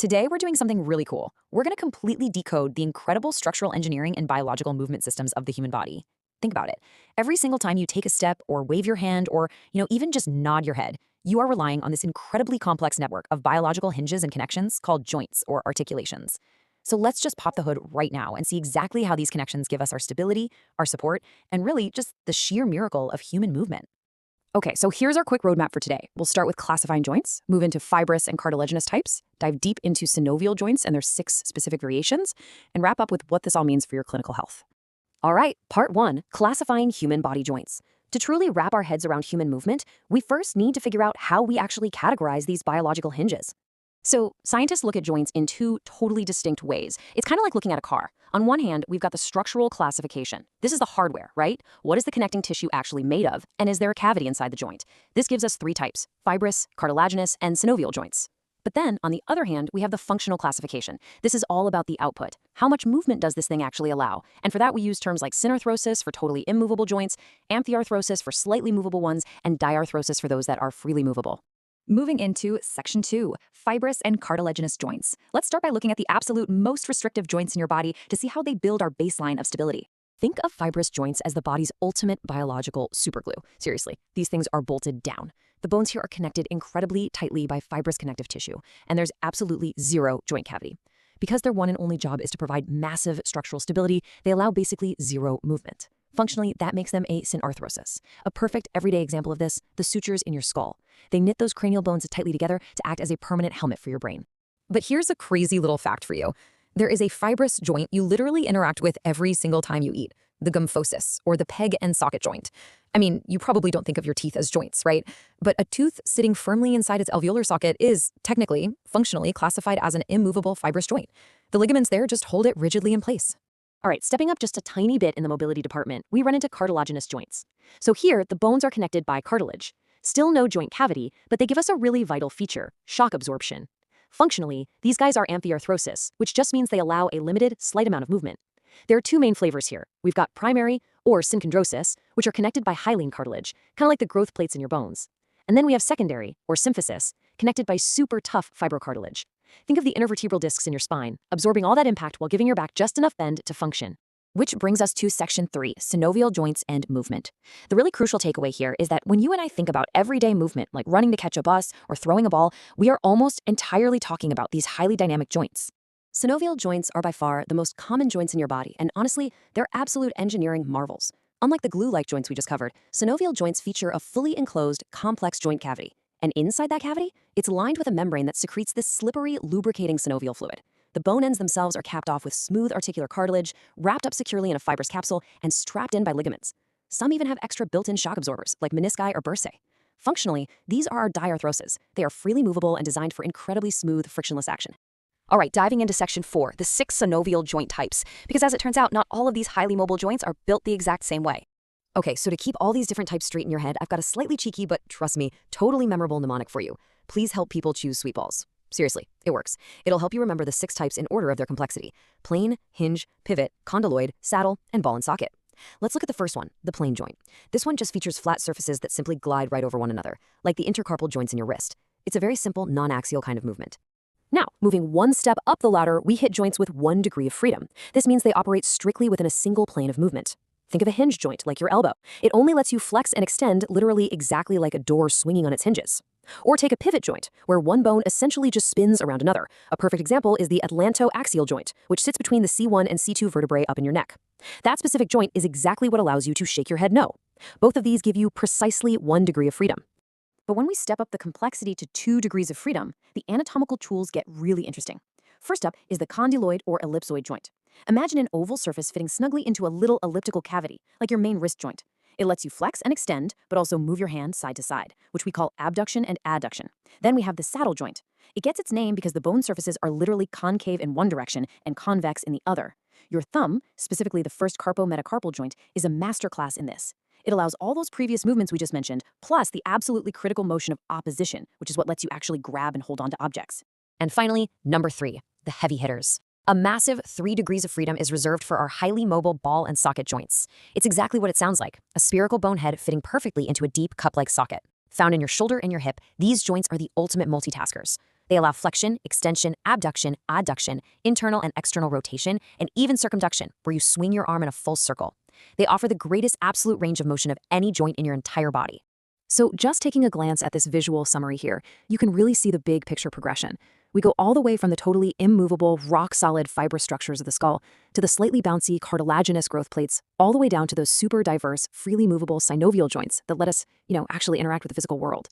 Today, we're doing something really cool. We're going to completely decode the incredible structural engineering and biological movement systems of the human body. Think about it. Every single time you take a step or wave your hand or, even just nod your head, you are relying on this incredibly complex network of biological hinges and connections called joints or articulations. So let's just pop the hood right now and see exactly how these connections give us our stability, our support, and really just the sheer miracle of human movement. Okay, so here's our quick roadmap for today. We'll start with classifying joints, move into fibrous and cartilaginous types, dive deep into synovial joints and their 6 specific variations, and wrap up with what this all means for your clinical health. All right, part 1, classifying human body joints. To truly wrap our heads around human movement, we first need to figure out how we actually categorize these biological hinges. So scientists look at joints in 2 totally distinct ways. It's kind of like looking at a car. On one hand, we've got the structural classification. This is the hardware, right? What is the connecting tissue actually made of? And is there a cavity inside the joint? This gives us 3 types: fibrous, cartilaginous, and synovial joints. But then, on the other hand, we have the functional classification. This is all about the output. How much movement does this thing actually allow? And for that, we use terms like synarthrosis for totally immovable joints, amphiarthrosis for slightly movable ones, and diarthrosis for those that are freely movable. Moving into Section 2, fibrous and cartilaginous joints. Let's start by looking at the absolute most restrictive joints in your body to see how they build our baseline of stability. Think of fibrous joints as the body's ultimate biological superglue. Seriously, these things are bolted down. The bones here are connected incredibly tightly by fibrous connective tissue, and there's absolutely zero joint cavity. Because their one and only job is to provide massive structural stability, they allow basically zero movement. Functionally, that makes them a synarthrosis. A perfect everyday example of this, the sutures in your skull. They knit those cranial bones tightly together to act as a permanent helmet for your brain. But here's a crazy little fact for you. There is a fibrous joint you literally interact with every single time you eat, the Gomphosis, or the peg and socket joint. I mean, you probably don't think of your teeth as joints, right? But a tooth sitting firmly inside its alveolar socket is, technically, functionally classified as an immovable fibrous joint. The ligaments there just hold it rigidly in place. All right, stepping up just a tiny bit in the mobility department, we run into cartilaginous joints. So here, the bones are connected by cartilage. Still no joint cavity, but they give us a really vital feature: shock absorption. Functionally, these guys are amphiarthrosis, which just means they allow a limited, slight amount of movement. There are 2 main flavors here. We've got primary, or synchondrosis, which are connected by hyaline cartilage, kind of like the growth plates in your bones. And then we have secondary, or symphysis, connected by super tough fibrocartilage. Think of the intervertebral discs in your spine, absorbing all that impact while giving your back just enough bend to function. Which brings us to Section 3, synovial joints and movement. The really crucial takeaway here is that when you and I think about everyday movement, like running to catch a bus or throwing a ball, we are almost entirely talking about these highly dynamic joints. Synovial joints are by far the most common joints in your body, and honestly, they're absolute engineering marvels. Unlike the glue-like joints we just covered, synovial joints feature a fully enclosed, complex joint cavity. And inside that cavity, it's lined with a membrane that secretes this slippery, lubricating synovial fluid. The bone ends themselves are capped off with smooth articular cartilage, wrapped up securely in a fibrous capsule, and strapped in by ligaments. Some even have extra built-in shock absorbers, like menisci or bursae. Functionally, these are our diarthroses. They are freely movable and designed for incredibly smooth, frictionless action. All right, diving into Section 4, the 6 synovial joint types, because as it turns out, not all of these highly mobile joints are built the exact same way. Okay, so to keep all these different types straight in your head, I've got a slightly cheeky, but trust me, totally memorable mnemonic for you. Please help people choose sweet balls. Seriously, it works. It'll help you remember the 6 types in order of their complexity: plane, hinge, pivot, condyloid, saddle, and ball and socket. Let's look at the first one, the plane joint. This one just features flat surfaces that simply glide right over one another, like the intercarpal joints in your wrist. It's a very simple, non-axial kind of movement. Now, moving one step up the ladder, we hit joints with 1 degree of freedom. This means they operate strictly within a single plane of movement. Think of a hinge joint, like your elbow. It only lets you flex and extend literally exactly like a door swinging on its hinges. Or take a pivot joint, where one bone essentially just spins around another. A perfect example is the atlantoaxial joint, which sits between the C1 and C2 vertebrae up in your neck. That specific joint is exactly what allows you to shake your head no. Both of these give you precisely 1 degree of freedom. But when we step up the complexity to 2 degrees of freedom, the anatomical tools get really interesting. First up is the condyloid or ellipsoid joint. Imagine an oval surface fitting snugly into a little elliptical cavity, like your main wrist joint. It lets you flex and extend, but also move your hand side to side, which we call abduction and adduction. Then we have the saddle joint. It gets its name because the bone surfaces are literally concave in one direction and convex in the other. Your thumb, specifically the first carpometacarpal joint, is a masterclass in this. It allows all those previous movements we just mentioned, plus the absolutely critical motion of opposition, which is what lets you actually grab and hold onto objects. And finally, number 3, the heavy hitters. A massive 3 degrees of freedom is reserved for our highly mobile ball and socket joints. It's exactly what it sounds like, a spherical bone head fitting perfectly into a deep cup-like socket. Found in your shoulder and your hip, these joints are the ultimate multitaskers. They allow flexion, extension, abduction, adduction, internal and external rotation, and even circumduction, where you swing your arm in a full circle. They offer the greatest absolute range of motion of any joint in your entire body. So just taking a glance at this visual summary here, you can really see the big picture progression. We go all the way from the totally immovable, rock-solid fibrous structures of the skull to the slightly bouncy cartilaginous growth plates, all the way down to those super diverse, freely movable synovial joints that let us, actually interact with the physical world.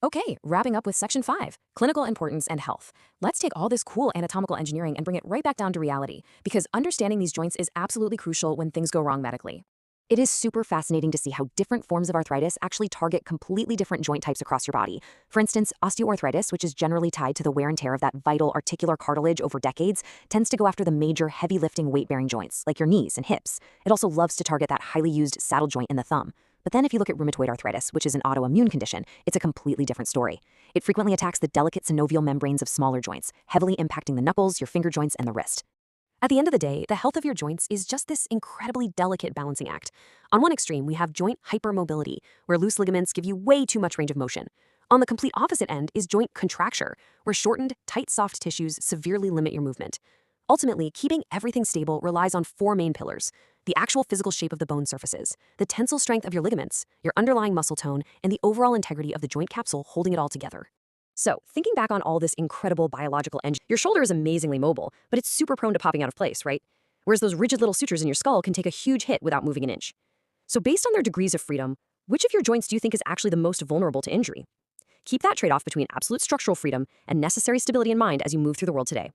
Okay, wrapping up with section 5, clinical importance and health. Let's take all this cool anatomical engineering and bring it right back down to reality, because understanding these joints is absolutely crucial when things go wrong medically. It is super fascinating to see how different forms of arthritis actually target completely different joint types across your body. For instance, osteoarthritis, which is generally tied to the wear and tear of that vital articular cartilage over decades, tends to go after the major heavy-lifting weight-bearing joints, like your knees and hips. It also loves to target that highly used saddle joint in the thumb. But then if you look at rheumatoid arthritis, which is an autoimmune condition, it's a completely different story. It frequently attacks the delicate synovial membranes of smaller joints, heavily impacting the knuckles, your finger joints, and the wrist. At the end of the day, the health of your joints is just this incredibly delicate balancing act. On one extreme, we have joint hypermobility, where loose ligaments give you way too much range of motion. On the complete opposite end is joint contracture, where shortened, tight soft tissues severely limit your movement. Ultimately, keeping everything stable relies on 4 main pillars: the actual physical shape of the bone surfaces, the tensile strength of your ligaments, your underlying muscle tone, and the overall integrity of the joint capsule holding it all together. So, thinking back on all this incredible biological engine, your shoulder is amazingly mobile, but it's super prone to popping out of place, right? Whereas those rigid little sutures in your skull can take a huge hit without moving an inch. So based on their degrees of freedom, which of your joints do you think is actually the most vulnerable to injury? Keep that trade-off between absolute structural freedom and necessary stability in mind as you move through the world today.